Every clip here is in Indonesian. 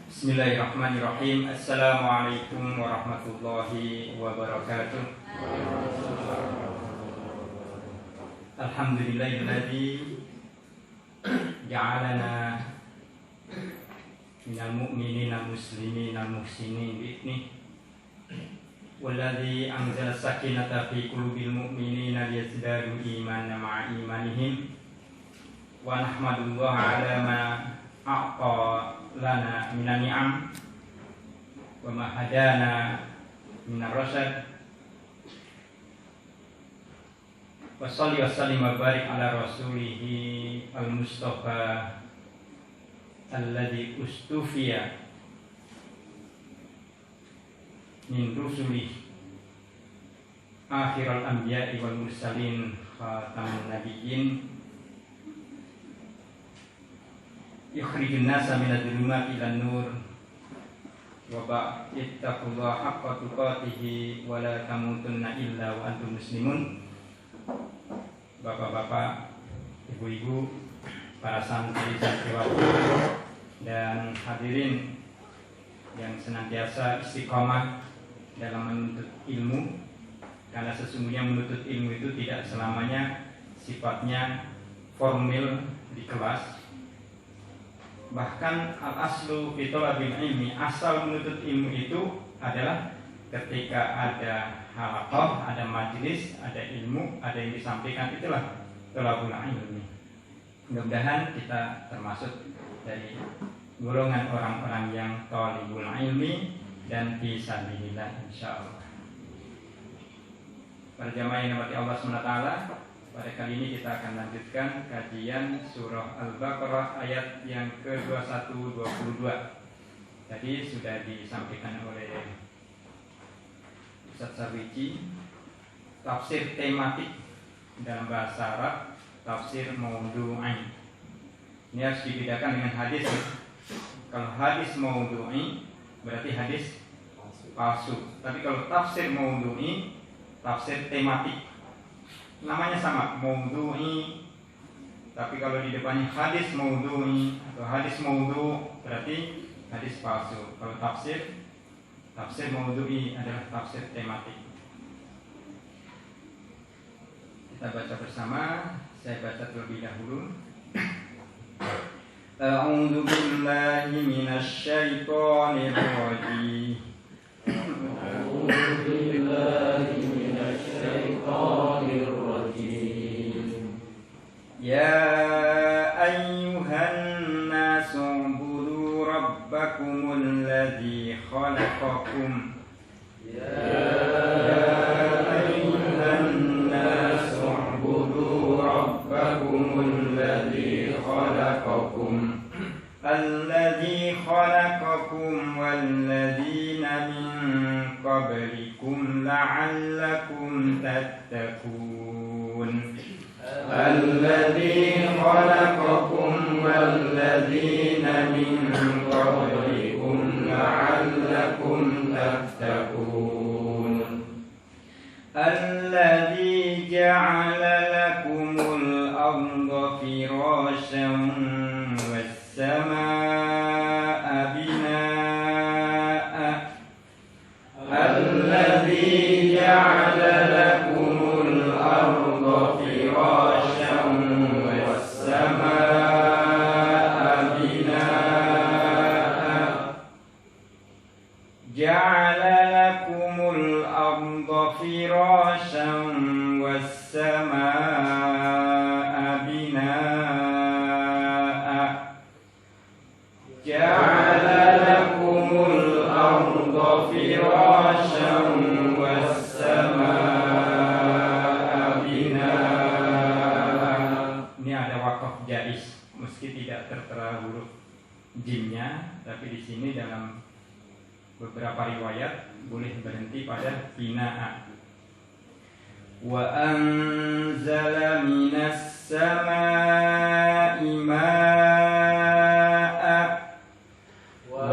Bismillahirrahmanirrahim. Assalamualaikum warahmatullahi wabarakatuh. Alhamdulillahilladzi ja'alana minal mu'minina muslimina muhsinin bi'idnih walladzi anzala sakinata fi qulubil mu'minina liyazdadu imanan ma'a imanihim wa nahmadullaha ala ma a'ta lana minan ni'am wa ma hadana minar rasyad wa sholli wa sallim wa barik ala rasulihi al-mustafa alladzi ustufiya min rusulih akhiral anbiya'i wal mursalin khatamun nabiyyin yukhrijun nasa minadh-dhulumati ilan nur wa ittaqullaha haqqa tuqatih wa la tamutunna illa wa antum muslimun. Bapak-bapak, ibu-ibu, para santri santriwati dan hadirin yang senantiasa istiqomah dalam menuntut ilmu, karena sesungguhnya menuntut ilmu itu tidak selamanya sifatnya formil di kelas. Bahkan al-aslu fi thalabil ilmi, asal menuntut ilmu itu adalah ketika ada halaqah, ada majelis, ada ilmu, ada yang disampaikan, itulah thalabul ilmi. Mudah-mudahan kita termasuk dari golongan orang-orang yang thalibul ilmi dan fi sabilillah insyaallah. Para jamaah yang dirahmati Allah SWT, pada kali ini kita akan lanjutkan kajian surah Al-Baqarah ayat yang ke-21-22. Tadi sudah disampaikan oleh Ustaz Sarwici, tafsir tematik dalam bahasa Arab, tafsir maudhu'i. Ini harus dibedakan dengan hadis. Kalau hadis maudhu'i berarti hadis palsu. Tapi kalau tafsir maudhu'i, tafsir tematik. Namanya sama, maudhu'i. Tapi kalau di depannya hadis maudhu'i atau hadis maudhu' berarti hadis palsu. Kalau tafsir maudhu'i adalah tafsir tematik. Kita baca bersama. Saya baca terlebih dahulu. A'udzu billahi minasy syaithanir rajim. A'udzu billahi minasy syaithanir rajim. Ya ayyuhan nasu ubudu rabbakumul ladzi khalaqakum. Ya ayyuhan nasu ubudu rabbakumul ladzi khalaqakum. Alladzi khalaqakum walladzina min qablikum la'allakum tattaqun. Alladzi khalaqakum walladzina min qablikum la'allakum tattaqun. Alladzi ja'ala lakumul arda firasyan والسماء بناء. الذي جعل لكم الأرض فراشا والسماء بناء. جعل لكم الأرض فراشا والسماء بناء. جعل لكم الأرض فراشا والسماء بناء. Ini ada wakaf jaiz, meski tidak tertera huruf jimnya, tapi di sini dalam beberapa riwayat boleh berhenti pada binaa. Wa anzala minas samaa'i maa'a. Wa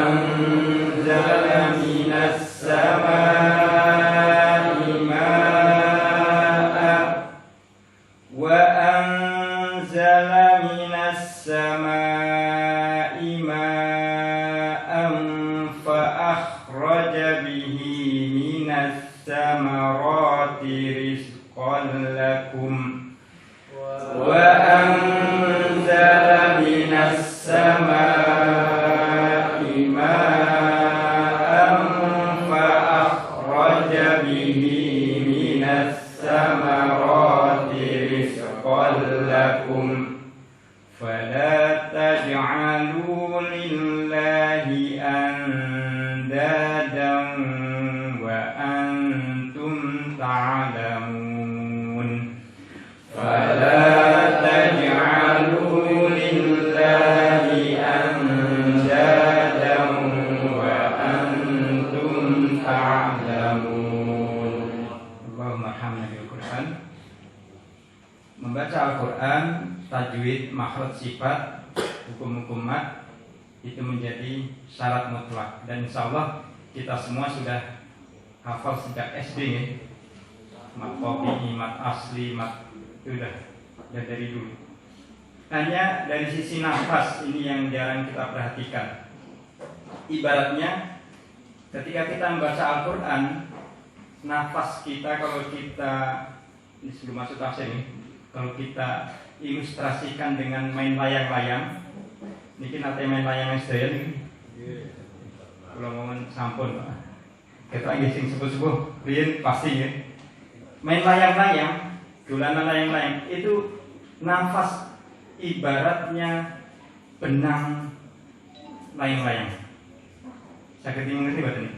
anzala minas samaa'i maa'a. Wa anzala minas samaa'i maa'a. ma'an fa'akhraja bihi minas samarati rizqan lakum wa anzala minas samaa'i ma'an fa'akhraja bihi minas samarati rizqan lakum fala taj'alu lillahi andadan wa antum ta'lamun fala taj'alu lillahi andadan wa antum ta'lamun. Allahumma hamna bil Qur'an. Membaca Al-Quran, tajwid, makhraj sifat, hukum-hukum mat itu menjadi syarat mutlak, dan insya Allah kita semua sudah hafal sejak SD ya. Mat kopi, mat asli, mat itu udah dari dulu. Hanya dari sisi nafas ini yang jarang kita perhatikan. Ibaratnya ketika kita membaca Al-Quran, nafas kita kalau kita ini sebelum masuk tafsir ini, kalau kita ilustrasikan dengan main layang-layang, ini nanti main layang sedaya ini. Kalau ngomong sampun, kita lagi sing sepuh-sepuh, riyen pasti ya. Main layang-layang, dolanan layang-layang itu nafas ibaratnya benang layang-layang. Sakit mengerti bapak ini?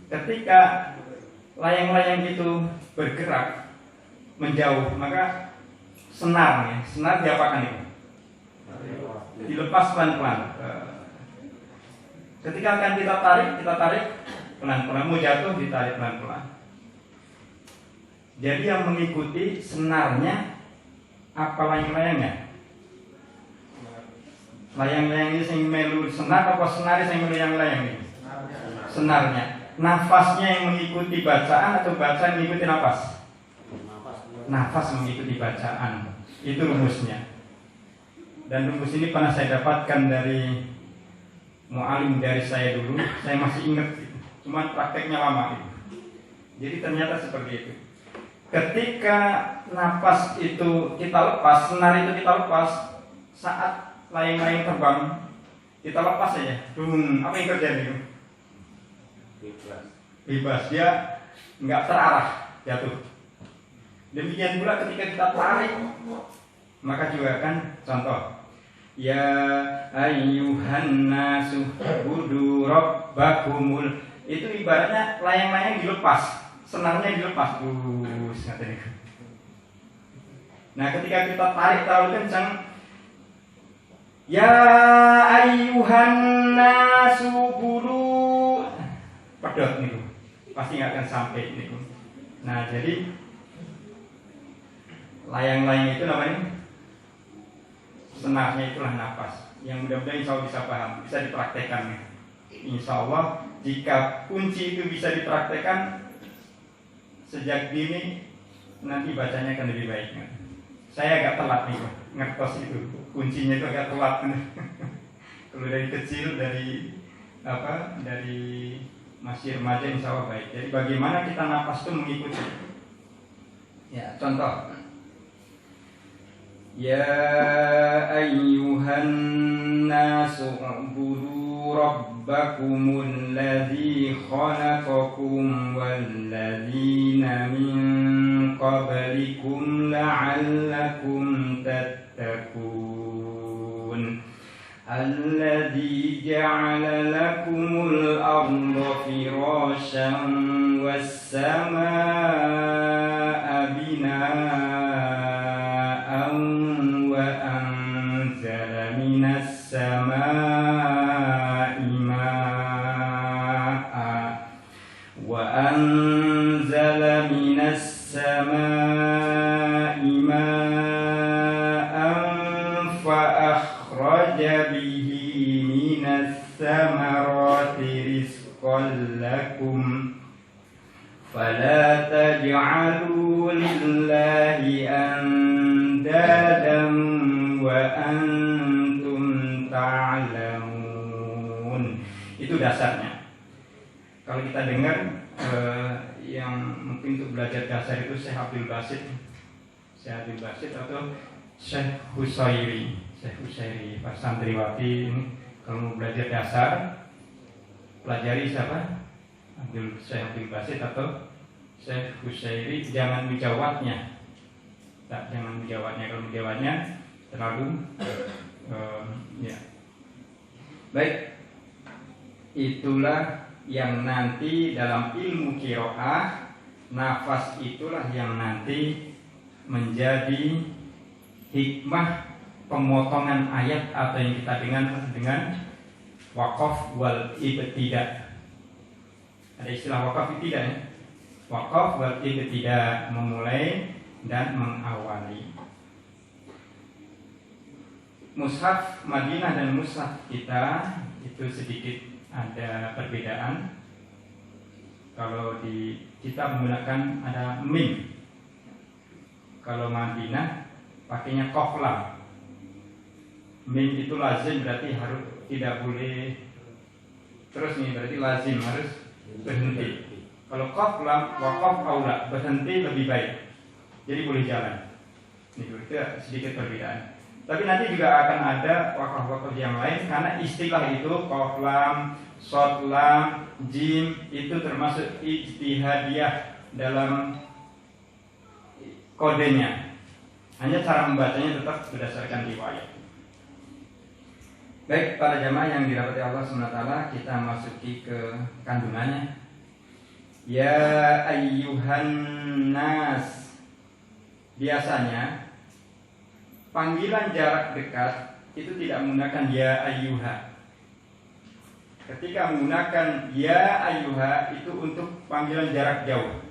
Ketika layang-layang itu bergerak menjauh, maka senarnya, senar diapakan itu? Dilepas pelan-pelan. Ketika akan kita tarik pelan-pelan, mau jatuh ditarik pelan-pelan. Jadi yang mengikuti senarnya apa layang-layangnya? Layang-layang ini sing melu senar apa senar sing melu yang layang ini? Senarnya. Nafasnya yang mengikuti bacaan atau bacaan mengikuti nafas? Nafas mengikuti bacaan. Itu rumusnya. Dan rumus ini pernah saya dapatkan dari mu'alim dari saya dulu. Saya masih ingat, cuma prakteknya lama itu. Jadi ternyata seperti itu. Ketika nafas itu kita lepas, senar itu kita lepas, saat layang-layang terbang, kita lepas saja. Apa yang terjadi? Bebas, dia nggak terarah jatuh. Demikian pula ketika kita tarik, maka juga kan contoh, ya ayyuhan nasu budu rabbakumul, itu ibaratnya layang-layang dilepas, senarnya dilepas. Nah ketika kita tarik terlalu kencang, ya ayyuhan nasu budu, pedot nih, pasti nggak akan sampai nih. Nah jadi layang-layang itu namanya senarnya, itulah nafas. Yang mudah-mudahan insya Allah bisa paham, bisa dipraktekkan. Insya Allah jika kunci itu bisa dipraktekkan sejak dini, nanti bacanya akan lebih baik. Saya agak telat nih ngertos itu, kuncinya itu agak telat. Kalau dari kecil, dari masih remaja insya Allah baik. Jadi bagaimana kita nafas itu mengikuti. Ya contoh, ya ayyuhan nasu u'budu rabbakumul ladzi khalaqakum wal ladzina min qablikum la'allakum tattaqun alladzi ja'ala lakumul arda firasyan was samaa'a binaa lakum fala taj'alu lillahi ya'lamun. Itu dasarnya. Kalau kita dengar yang mungkin untuk belajar dasar itu Syekh Abdul Basit atau Syekh Husairi, Pak Santriwati ini. Kalau mau belajar dasar, pelajari siapa? Syekh Abdul Basit atau Syekh Husairi. Jangan menjawabnya. Jangan menjawabnya. Kalau menjawabnya terlalu ya. Baik. Itulah yang nanti dalam ilmu qiraah, nafas itulah yang nanti menjadi hikmah pemotongan ayat atau yang kita dengan waqaf wal ibtida. Ada istilah waqaf ibtida ya. Waqaf wal ibtida, memulai dan mengawali. Mushaf Madinah dan mushaf kita itu sedikit ada perbedaan. Kalau di kita menggunakan ada mim. Kalau Madinah pakainya qaf lam. Mim itu lazim, berarti harus tidak boleh terus nih, berarti lazim harus berhenti. Kalau qaf lam waqaf aula, berhenti lebih baik. Jadi boleh jalan. Itu sedikit perbedaan. Tapi nanti juga akan ada wakaf-wakaf yang lain, karena istilah itu qaf lam, shad lam, jim itu termasuk ijtihadiyah dalam kodenya. Hanya cara membacanya tetap berdasarkan riwayat. Baik, para jamaah yang dirahmati Allah SWT, kita masuki ke kandungannya. Ya ayyuhan nas. Biasanya panggilan jarak dekat itu tidak menggunakan ya ayyuha. Ketika menggunakan ya ayyuha itu untuk panggilan jarak jauh.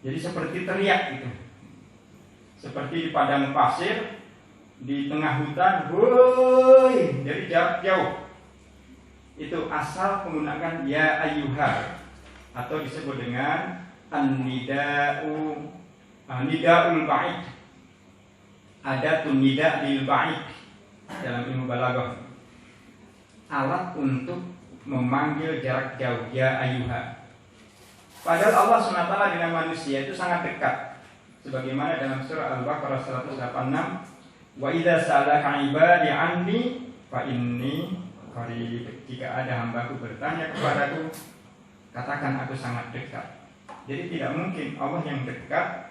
Jadi seperti teriak gitu. Seperti di padang pasir, di tengah hutan, woi, dari jarak jauh. Itu asal menggunakan ya ayyuha, atau disebut dengan nidaul ba'id. Ada nida lil ba'id dalam ilmu balaghah. Alat untuk memanggil jarak jauh, ya ayyuha. Padahal Allah SWT dengan manusia itu sangat dekat. Sebagaimana dalam surah Al-Baqarah 186, wa idza sa'alaka 'ibadi 'anni fa inni qarib. Jika ada hambaku bertanya kepadaku, katakan aku sangat dekat. Jadi tidak mungkin Allah yang dekat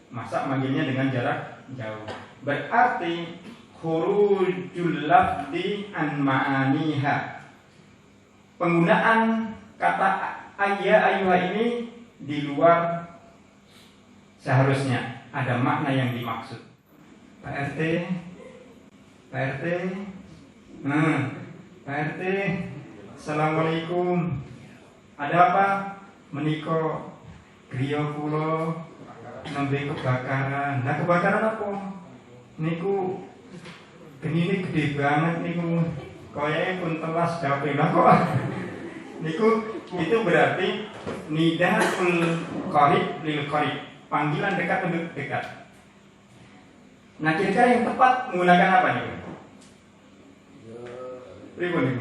masa manggilnya dengan jarak jauh. Berarti khurujul lafzi an ma'aniha. Penggunaan kata ya ayyuha ini di luar seharusnya, ada makna yang dimaksud. Pak RT, Pak RT, Assalamualaikum. Ada apa? Meniko griya kula nembe kebakaran. Nah, kebakaran apa? Niku genine gede banget niku. Koyake pun telas dape lah kok. Niku itu berarti nidaul qarib lil qarib. Panggilan dekat untuk dekat. Nah, kira-kira yang tepat menggunakan apa nih? Pripun nih?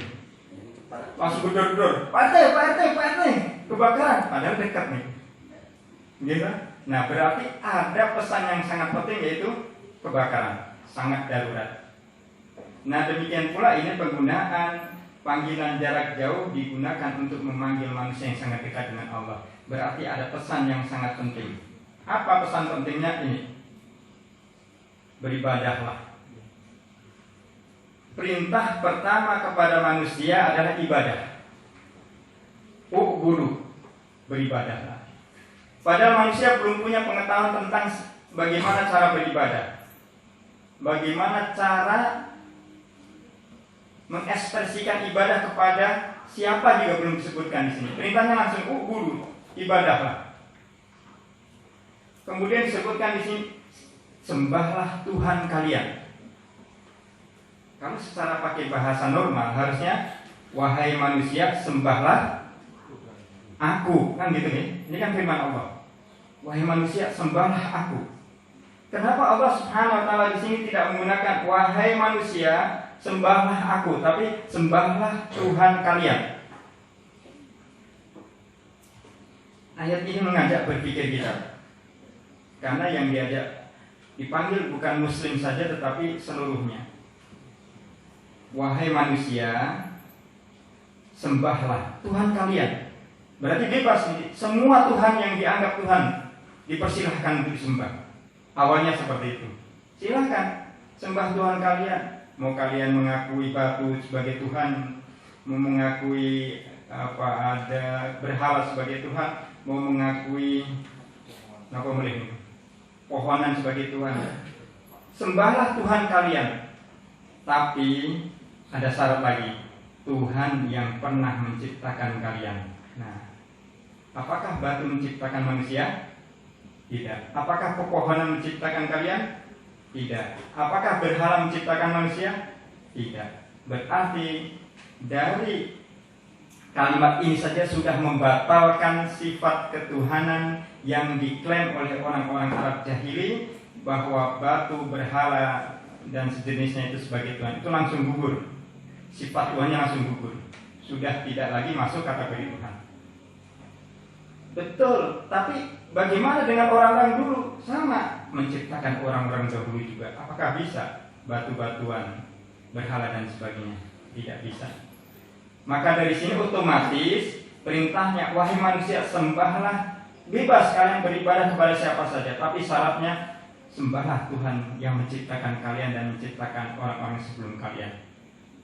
Langsung gedor-gedor. Pak RT, kebakaran. Padahal dekat nih. Gitu? Nah, berarti ada pesan yang sangat penting, yaitu kebakaran, sangat darurat. Nah, demikian pula ini penggunaan panggilan jarak jauh digunakan untuk memanggil manusia yang sangat dekat dengan Allah. Berarti ada pesan yang sangat penting. Apa pesan pentingnya ini? Beribadahlah. Perintah pertama kepada manusia adalah ibadah. U'budu, beribadahlah. Padahal manusia belum punya pengetahuan tentang bagaimana cara beribadah. Bagaimana cara mengekspresikan ibadah kepada siapa juga belum disebutkan di sini. Perintahnya langsung u'budu, ibadahlah. Kemudian disebutkan di sini, sembahlah Tuhan kalian. Kalau secara pakai bahasa normal harusnya, wahai manusia, sembahlah aku, kan gitu nih. Ini kan firman Allah. Wahai manusia, sembahlah aku. Kenapa Allah Subhanahu wa taala di sini tidak menggunakan wahai manusia, sembahlah aku, tapi sembahlah Tuhan kalian. Ayat ini mengajak berpikir kita, karena yang dipanggil bukan muslim saja tetapi seluruhnya. Wahai manusia, sembahlah Tuhan kalian. Berarti bebas, semua Tuhan yang dianggap Tuhan dipersilahkan untuk disembah. Awalnya seperti itu. Silahkan sembah Tuhan kalian. Mau kalian mengakui batu sebagai Tuhan, mau mengakui ada berhala sebagai Tuhan, mau mengakui pohonan sebagai Tuhan. Sembahlah Tuhan kalian. Tapi ada syarat lagi. Tuhan yang pernah menciptakan kalian. Nah, apakah batu menciptakan manusia? Tidak. Apakah pepohonan menciptakan kalian? Tidak. Apakah berhala menciptakan manusia? Tidak. Berarti dari kalimat ini saja sudah membatalkan sifat ketuhanan yang diklaim oleh orang-orang Arab jahili, bahwa batu, berhala dan sejenisnya itu sebagai Tuhan. Itu langsung gugur. Sifat Tuhannya langsung gugur. Sudah tidak lagi masuk kategori Tuhan. Betul, tapi bagaimana dengan orang-orang dulu? Sama, menciptakan orang-orang dahulu juga. Apakah bisa batu-batuan, berhala dan sebagainya? Tidak bisa. Maka dari sini otomatis perintahnya, wahai manusia, sembahlah, bebas kalian beribadah kepada siapa saja, tapi syaratnya sembahlah Tuhan yang menciptakan kalian dan menciptakan orang-orang sebelum kalian.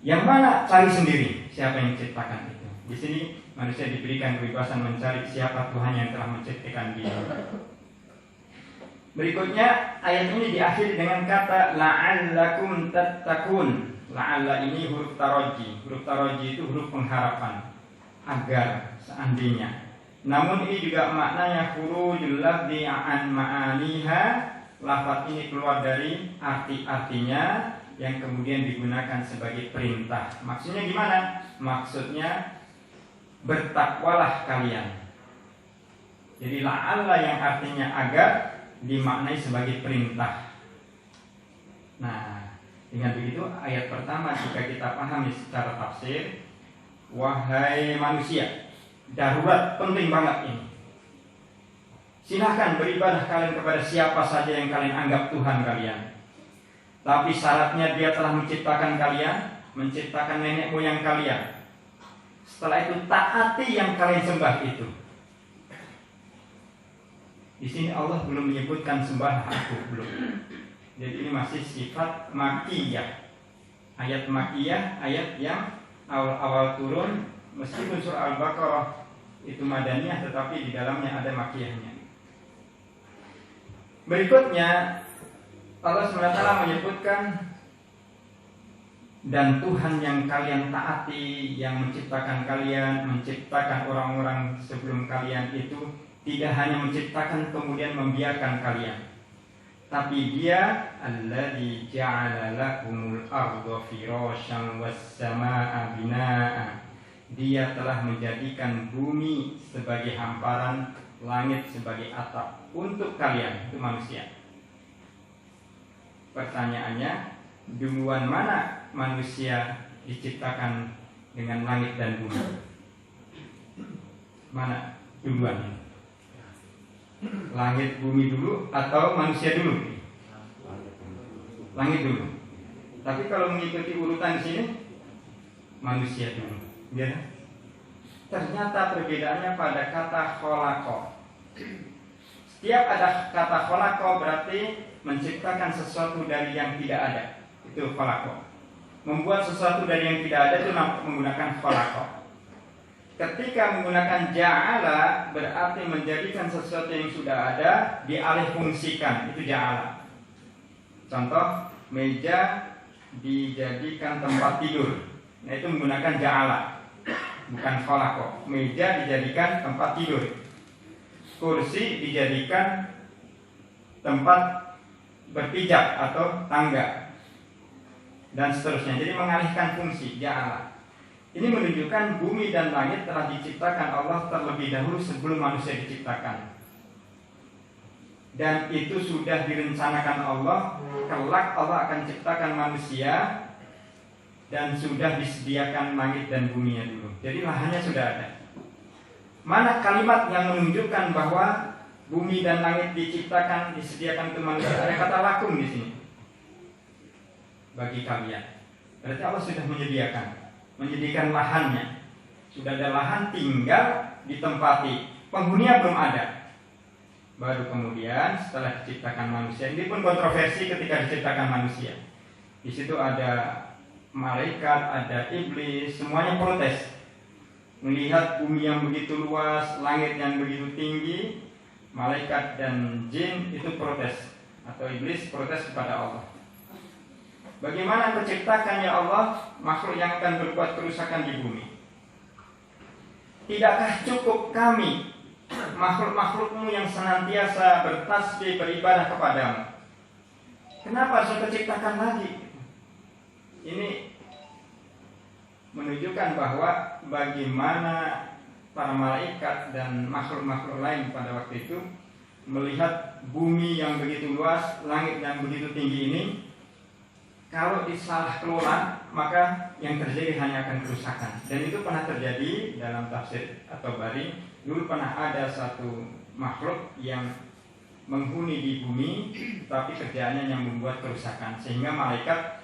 Yang mana? Cari sendiri siapa yang menciptakan itu. Di sini manusia diberikan kebebasan mencari siapa Tuhan yang telah menciptakan dia. Berikutnya ayat ini diakhiri dengan kata la'allakum tattaqun. La'alla ini huruf taroji. Huruf taroji itu huruf pengharapan, agar, seandainya. Namun ini juga maknanya khurujul lafzi an ma'aniha. Lafaz ini keluar dari arti-artinya yang kemudian digunakan sebagai perintah. Maksudnya gimana? Maksudnya bertakwalah kalian. Jadi la'alla yang artinya agar dimaknai sebagai perintah. Nah, dengan begitu ayat pertama jika kita pahami secara tafsir, wahai manusia, darurat, penting banget ini. Silahkan beribadah kalian kepada siapa saja yang kalian anggap Tuhan kalian. Tapi syaratnya dia telah menciptakan kalian, menciptakan nenek moyang kalian. Setelah itu taati yang kalian sembah itu. Di sini Allah belum menyebutkan sembah aku, belum. Jadi ini masih sifat makiyah. Ayat makiyah, ayat yang awal-awal turun, meskipun surah Al-Baqarah itu madaniyah, tetapi di dalamnya ada makiyahnya. Berikutnya Allah SWT menyebutkan, dan Tuhan yang kalian taati, yang menciptakan kalian, menciptakan orang-orang sebelum kalian itu, tidak hanya menciptakan kemudian membiarkan kalian, tapi dia alladzi ja'ala lakumul arda firasyan was samaa'a binaa'a. Dia telah menjadikan bumi sebagai hamparan, langit sebagai atap untuk kalian, itu manusia. Pertanyaannya, duluan mana manusia diciptakan dengan langit dan bumi? Mana duluan? Langit bumi dulu atau manusia dulu? Langit dulu. Tapi kalau mengikuti urutan di sini, manusia dulu. Ya. Ternyata perbedaannya pada kata khalaqa. Setiap ada kata khalaqa berarti menciptakan sesuatu dari yang tidak ada. Itu khalaqa. Membuat sesuatu dari yang tidak ada itu menggunakan khalaqa. Ketika menggunakan ja'ala berarti menjadikan sesuatu yang sudah ada dialihfungsikan, itu ja'ala. Contoh, meja dijadikan tempat tidur. Nah, itu menggunakan ja'ala, bukan khalaqa. Meja dijadikan tempat tidur. Kursi dijadikan tempat berpijak atau tangga, dan seterusnya. Jadi mengalihkan fungsi ja'ala. Ini menunjukkan bumi dan langit telah diciptakan Allah terlebih dahulu sebelum manusia diciptakan. Dan itu sudah direncanakan Allah. Kelak Allah akan ciptakan manusia dan sudah disediakan langit dan buminya dulu. Jadi lahannya sudah ada. Mana kalimat yang menunjukkan bahwa bumi dan langit diciptakan, disediakan untuk manusia? Ada kata lakum di sini. Bagi kalian. Berarti Allah sudah menyediakan lahannya. Sudah ada lahan, tinggal ditempati. Penghuninya belum ada. Baru kemudian setelah diciptakan manusia, ini pun kontroversi ketika diciptakan manusia. Di situ ada malaikat, ada iblis, semuanya protes. Melihat bumi yang begitu luas, langit yang begitu tinggi, malaikat dan jin itu protes, atau iblis protes kepada Allah. Bagaimana menciptakan ya Allah makhluk yang akan berbuat kerusakan di bumi? Tidakkah cukup kami, makhluk-makhlukmu yang senantiasa bertasbih, beribadah kepadamu? Kenapa harus menciptakan lagi? Ini menunjukkan bahwa bagaimana para malaikat dan makhluk-makhluk lain pada waktu itu melihat bumi yang begitu luas, langit yang begitu tinggi ini, kalau disalah kelola, maka yang terjadi hanya akan kerusakan. Dan itu pernah terjadi dalam tafsir atau bari. Dulu pernah ada satu makhluk yang menghuni di bumi, tapi kerjaannya yang membuat kerusakan. Sehingga malaikat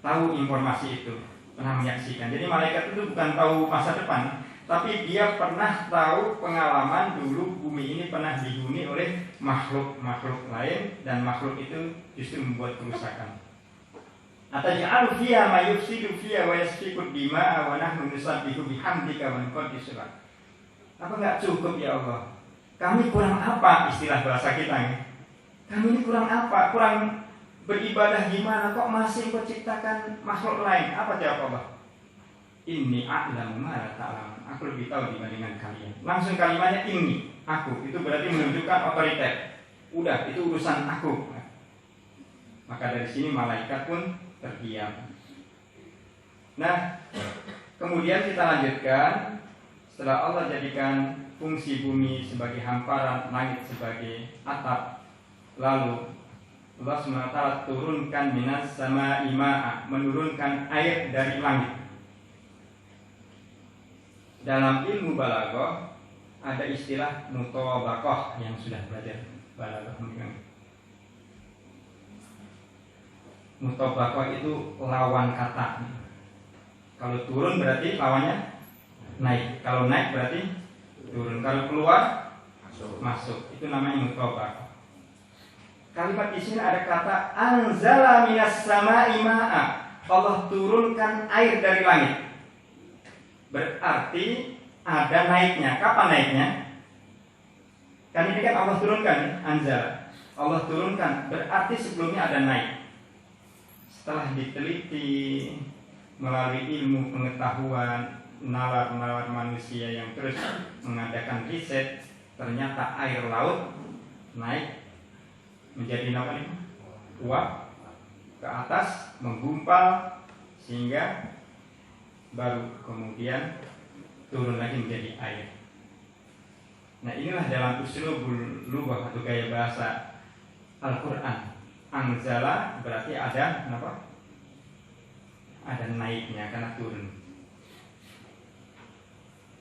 tahu informasi itu, pernah menyaksikan. Jadi malaikat itu bukan tahu masa depan, tapi dia pernah tahu pengalaman dulu bumi ini pernah dihuni oleh makhluk-makhluk lain, dan makhluk itu justru membuat kerusakan. Ataj'alu fiha ma yufsidu fiha wa yasfiku dima'a wa nahnu nusabbihu bihamdika wa nuqaddisu lak. Apa enggak cukup ya Allah? Kami kurang apa, istilah bahasa kita ya? Kami ini kurang apa? Kurang beribadah gimana kok masih menciptakan makhluk lain? Apa jawab Allah? Inni a'lamu ma la ta'lamun. Aku lebih tahu dibandingkan kalian. Langsung kalimatnya ini, aku. Itu berarti menunjukkan otoritas. Udah, itu urusan aku. Maka dari sini malaikat pun terdiam. Nah, kemudian kita lanjutkan. Setelah Allah jadikan fungsi bumi sebagai hamparan, langit sebagai atap, lalu Allah SWT turunkan minas sama ima'a, menurunkan air dari langit. Dalam ilmu balaghah ada istilah mutabaqah yang sudah belajar balaghah. Mutabaqah itu lawan kata. Kalau turun berarti lawannya naik. Kalau naik berarti turun. Kalau keluar masuk. Itu namanya mutabaqah. Kalimat di sini ada kata anzala minas sama'i ma'a. Allah turunkan air dari langit. Berarti ada naiknya. Kapan naiknya? Kan ini kan Allah turunkan, anzala. Allah turunkan, berarti sebelumnya ada naik. Setelah diteliti melalui ilmu pengetahuan nalar-nalar manusia yang terus mengadakan riset, ternyata air laut naik menjadi uap ke atas, menggumpal sehingga baru kemudian turun lagi menjadi air. Nah, inilah dalam uslubul lughah atau gaya bahasa Al-Qur'an. Anzala berarti ada apa? Ada naiknya karena turun.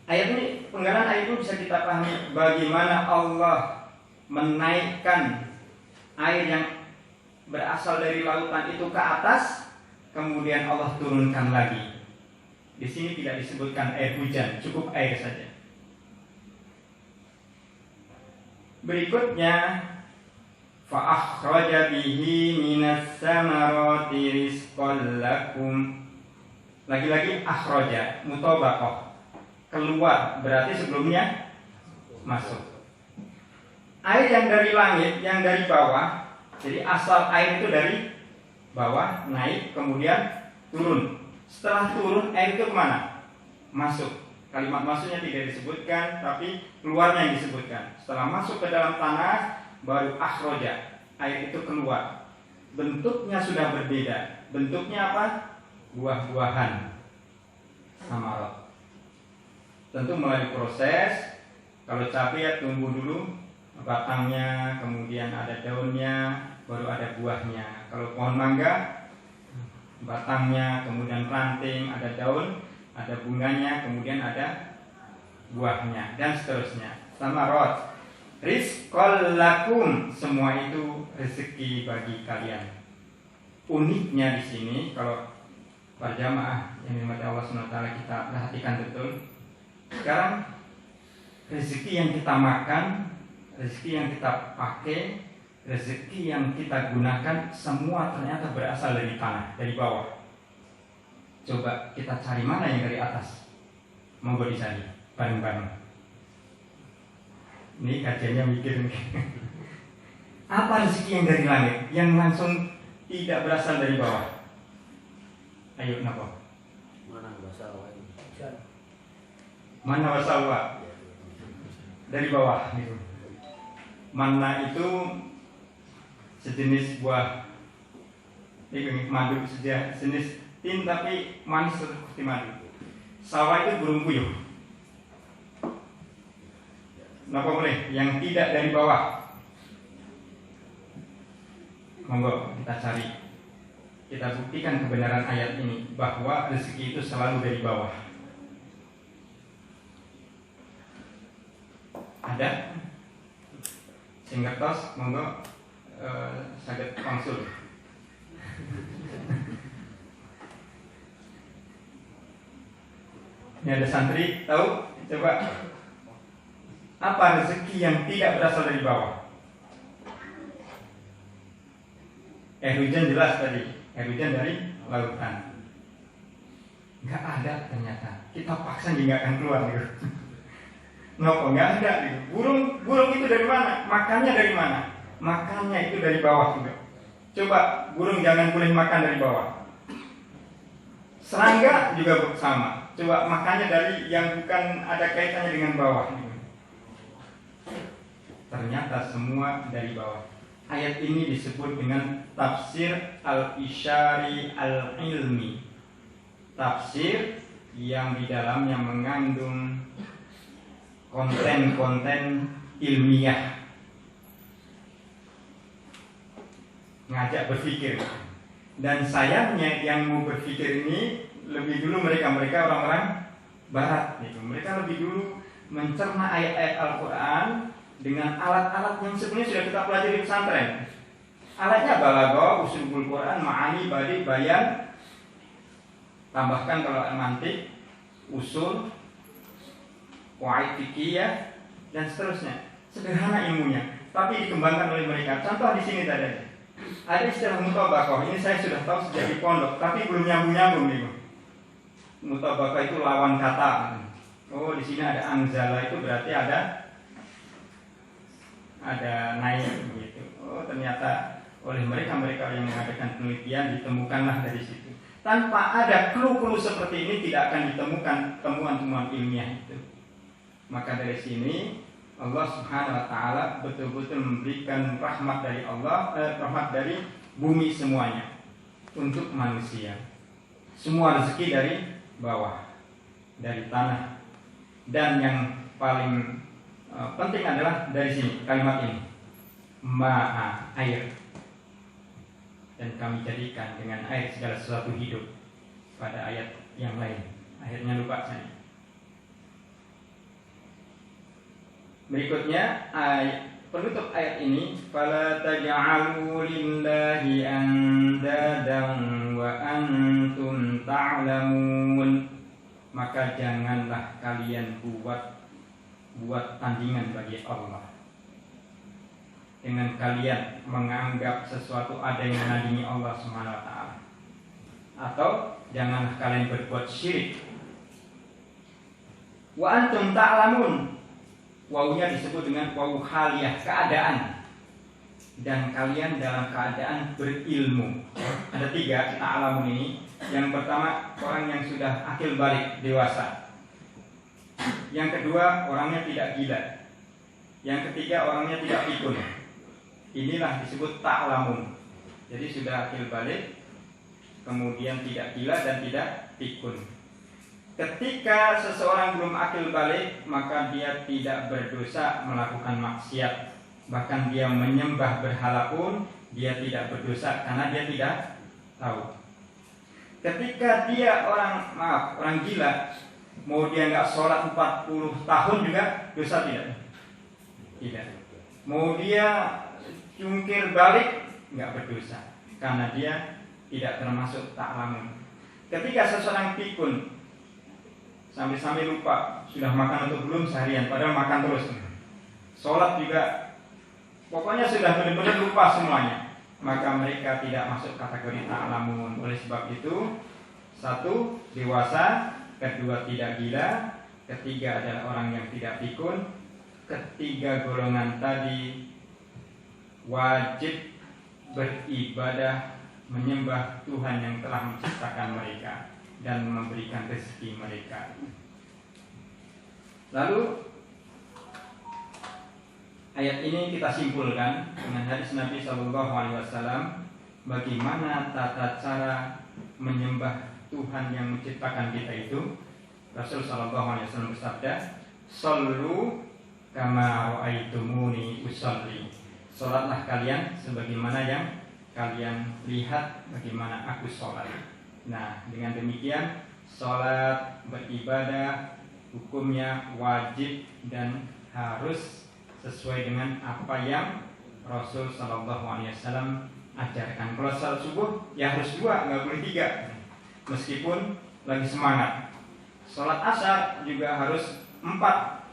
Ayat ini, penggalan ayat ini bisa kita pahami bagaimana Allah menaikkan air yang berasal dari lautan itu ke atas, kemudian Allah turunkan lagi. Di sini tidak disebutkan air hujan, cukup air saja. Berikutnya, fa akhraja bihi minas samarati rizqan lakum. Lagi-lagi akhraja, mutabaqah. Keluar berarti sebelumnya masuk. Air yang dari langit, yang dari bawah. Jadi asal air itu dari bawah naik kemudian turun. Setelah turun air itu kemana? Masuk. Kalimat masuknya tidak disebutkan, tapi keluarnya yang disebutkan. Setelah masuk ke dalam tanah, baru akhroja, air itu keluar. Bentuknya sudah berbeda. Bentuknya apa? Buah-buahan, samarot. Tentu melalui proses. Kalau cabai ya tumbuh dulu batangnya, kemudian ada daunnya, baru ada buahnya. Kalau pohon mangga batangnya, kemudian ranting, ada daun, ada bunganya, kemudian ada buahnya, dan seterusnya. Samarot, rizqal lakum, semua itu rezeki bagi kalian. Uniknya di sini, kalau para jamaah yang dimati Allah SWT, kita perhatikan betul. Sekarang rezeki yang kita makan, rezeki yang kita pakai, rezeki yang kita gunakan, semua ternyata berasal dari tanah, dari bawah. Coba kita cari mana yang dari atas. Monggo dicari bareng-bareng. Ini kajiannya mikir nih. Apa rezeki yang dari langit, yang langsung tidak berasal dari bawah? Ayo, kenapa? Mana wasalwa? Dari bawah gitu. Mana itu sejenis buah, ini madu, sejenis tin tapi manis seperti madu. Salwa itu burung puyuh. Kenapa boleh? Yang tidak dari bawah. Monggo kita cari, kita buktikan kebenaran ayat ini bahwa rezeki itu selalu dari bawah. Ada? Sing ngertos, monggo saged konsul. Ini ada santri tahu? Coba, apa rezeki yang tidak berasal dari bawah? Hujan jelas tadi, hujan dari lautan. Nggak ada ternyata. Kita paksa juga nggak akan keluar gitu. Nopo nggak ada gitu. Burung itu dari mana? Makannya dari mana? Makannya itu dari bawah juga. Coba burung jangan boleh makan dari bawah. Serangga juga sama. Coba makannya dari yang bukan ada kaitannya dengan bawah gitu. Ternyata semua dari bawah. Ayat ini disebut dengan tafsir al-isyari al-ilmi. Tafsir yang di dalamnya mengandung konten-konten ilmiah, ngajak berpikir. Dan sayangnya yang mau berpikir ini lebih dulu mereka orang-orang barat gitu. Mereka lebih dulu mencerna ayat-ayat Al-Quran dengan alat-alat yang sebenarnya sudah kita pelajari di pesantren. Alatnya balaghah, usulul Quran, ma'ani, badi, bayan. Tambahkan kalau mantik, usul, qawaid fiqhiyah, dan seterusnya. Sederhana ilmunya, tapi dikembangkan oleh mereka. Contoh di sini tadi ada istilah mutabaqah. Ini saya sudah tahu sejak di pondok, tapi belum nyambung-nyambung nih. Mutabaqah itu lawan kata. Oh, di sini ada anzala, itu berarti ada naik gitu. Oh, ternyata oleh mereka yang mengadakan penelitian ditemukanlah dari situ. Tanpa ada clue-clue seperti ini tidak akan ditemukan temuan-temuan ilmiah itu. Maka dari sini Allah Subhanahu wa taala betul-betul memberikan rahmat dari Allah, rahmat dari bumi semuanya untuk manusia. Semua rezeki dari bawah, dari tanah. Dan yang paling penting adalah dari sini kalimat ini, ma'a, air. Dan kami jadikan dengan air segala sesuatu hidup. Pada ayat yang lain, akhirnya lupa saya. Berikutnya penutup ayat ini, fala taj'alu lillahi andadan wa antum ta'lamun. Maka janganlah kalian buat tandingan bagi Allah dengan kalian menganggap sesuatu ada yang menandingi Allah Subhanahu wa taala. Atau janganlah kalian berbuat syirik. Wa antum ta'lamun. Wawunya disebut dengan wawu haliyah, keadaan. Dan kalian dalam keadaan berilmu. Ada 3 ta'lamun ini. Yang pertama, orang yang sudah akil balik, dewasa. Yang kedua, orangnya tidak gila. Yang ketiga, orangnya tidak pikun. Inilah disebut ta'lamun. Jadi sudah akil balik, kemudian tidak gila dan tidak pikun. Ketika seseorang belum akil balik, maka dia tidak berdosa melakukan maksiat. Bahkan dia menyembah berhala pun dia tidak berdosa karena dia tidak tahu. Ketika dia orang gila, mau dia nggak sholat 40 tahun juga dosa tidak? Tidak. Mau dia jungkir balik nggak berdosa, karena dia tidak termasuk ta'lamun. Ketika seseorang pikun sampai lupa sudah makan atau belum seharian, padahal makan terus. Sholat juga, pokoknya sudah benar-benar lupa semuanya, maka mereka tidak masuk kategori ta'lamun. Oleh sebab itu, satu, dewasa, kedua, tidak gila, ketiga adalah orang yang tidak pikun, ketiga golongan tadi wajib beribadah menyembah Tuhan yang telah menciptakan mereka dan memberikan rezeki mereka. Lalu ayat ini kita simpulkan dengan hadis Nabi SAW, bagaimana tata cara menyembah Tuhan yang menciptakan kita itu. Rasul SAW bersabda, "Shollu kama ra'aitumuni usolli." Sholatlah kalian sebagaimana yang kalian lihat bagaimana aku sholat. Nah, dengan demikian sholat, beribadah, hukumnya wajib dan harus sesuai dengan apa yang Rasul SAW ajarkan. Kalau sholat subuh ya harus 2, nggak boleh 3, meskipun lagi semangat. Sholat asar juga harus 4,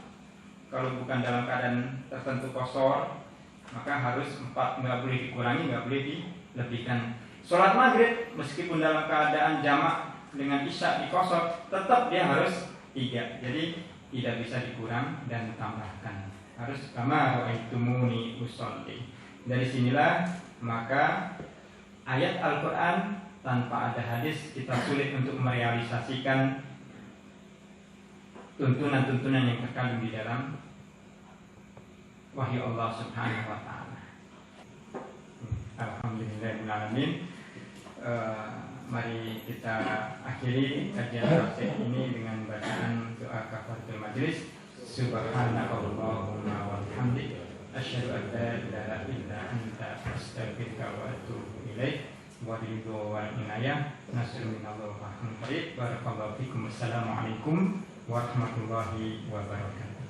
kalau bukan dalam keadaan tertentu kosor, maka harus 4, nggak boleh dikurangi, nggak boleh dilebihkan. Sholat maghrib meskipun dalam keadaan jamak dengan isya di kosor, tetap dia harus 3. Jadi tidak bisa dikurang dan ditambahkan. Harus kama ra'aitumuni usolli. Dari sinilah maka ayat Al-Quran tanpa ada hadis kita sulit untuk merealisasikan tuntunan-tuntunan yang terkandung di dalam wahyu Allah Subhanahu wa ta'ala. Alhamdulillahirrahmanirrahim. Mari kita akhiri kajian tafsir ini dengan bacaan doa kafaratul majlis. Subhanakallahumma wa bihamdik, asyhadu an la ilaha illa anta, astaghfiruka wa atubu ilaik. Wa ridho wal inayah, nasrun minallahi wa rahmatun qarib. Barakallahu fikum. Assalamualaikum warahmatullahi wabarakatuh.